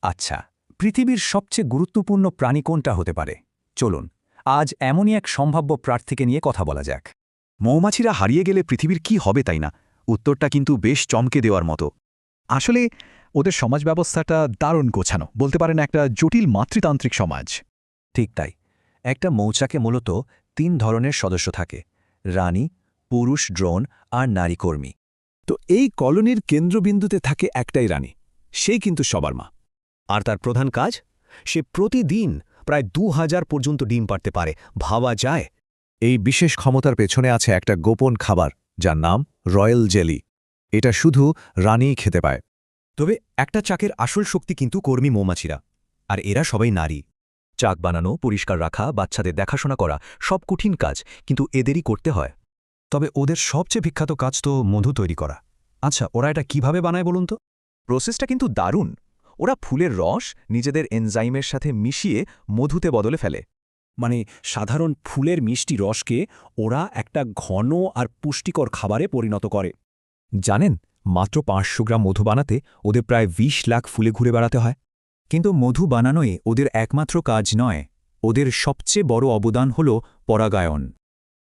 আচ্ছা, পৃথিবীর সবচেয়ে গুরুত্বপূর্ণ প্রাণী কোনটা হতে পারে? চলুন আজ এমনই এক সম্ভাব্য প্রার্থীকে নিয়ে কথা বলা যাক। মৌমাছিরা হারিয়ে গেলে পৃথিবীর কি হবে, তাই না? উত্তরটা কিন্তু বেশ চমকে দেওয়ার মতো। আসলে ওদের সমাজ ব্যবস্থাটা দারুণ গোছানো, বলতে পারেন একটা জটিল মাতৃতান্ত্রিক সমাজ। ঠিক তাই, একটা মৌচাকে মূলত 3 ধরনের সদস্য থাকে: রানী, পুরুষ ড্রোন আর নারী কর্মী। তো এই কলোনির কেন্দ্রবিন্দুতে থাকে একটাই রানী, সেই কিন্তু সবার মা। আর তার প্রধান কাজ, সে প্রতিদিন প্রায় 2000 পর্যন্ত ডিম পাড়তে পারে। ভাবা যায়? এই বিশেষ ক্ষমতার পেছনে আছে একটা গোপন খাবার, যার নাম রয়্যাল জেলি। এটা শুধু রানীই খেতে পায়। তবে একটা চাকের আসল শক্তি কিন্তু কর্মী মৌমাছিরা, আর এরা সবাই নারী। চাক বানানো, পরিষ্কার রাখা, বাচ্চাদের দেখাশোনা করা সব কঠিন কাজ, কিন্তু এদেরই করতে হয়। তবে ওদের সবচেয়ে বিখ্যাত কাজ তো মধু তৈরি করা। আচ্ছা, ওরা এটা কিভাবে বানায় বলুন তো? প্রসেসটা কিন্তু দারুণ। ওরা ফুলের রস নিজেদের এনজাইমের সাথে মিশিয়ে মধুতে বদলে ফেলে। মানে সাধারণ ফুলের মিষ্টি রসকে ওরা একটা ঘন আর পুষ্টিকর খাবারে পরিণত করে। জানেন, মাত্র 500 গ্রাম মধু বানাতে ওদের প্রায় 20 লাখ ফুলে ঘুরে বেড়াতে হয়। কিন্তু মধু বানানোই ওদের একমাত্র কাজ নয়, ওদের সবচেয়ে বড় অবদান হল পরাগায়ন।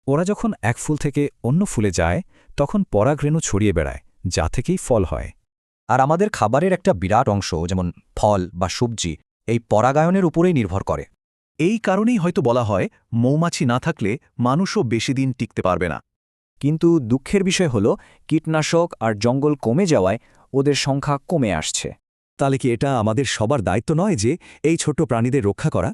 ওরা যখন এক ফুল থেকে অন্য ফুলে যায়, তখন পরাগরেণু ছড়িয়ে বেড়ায়, যা থেকেই ফল হয়। আর আমাদের খাবারের একটা বিরাট অংশ, যেমন ফল বা সবজি, এই পরাগায়নের উপরেই নির্ভর করে। এই কারণেই হয়তো বলা হয় মৌমাছি না থাকলে মানুষও বেশি দিন টিকতে পারবে না। কিন্তু দুঃখের বিষয় হল, কীটনাশক আর জঙ্গল কমে যাওয়ায় ওদের সংখ্যা কমে আসছে। তাহলে কি এটা আমাদের সবার দায়িত্ব নয় যে এই ছোট্ট প্রাণীদের রক্ষা করা?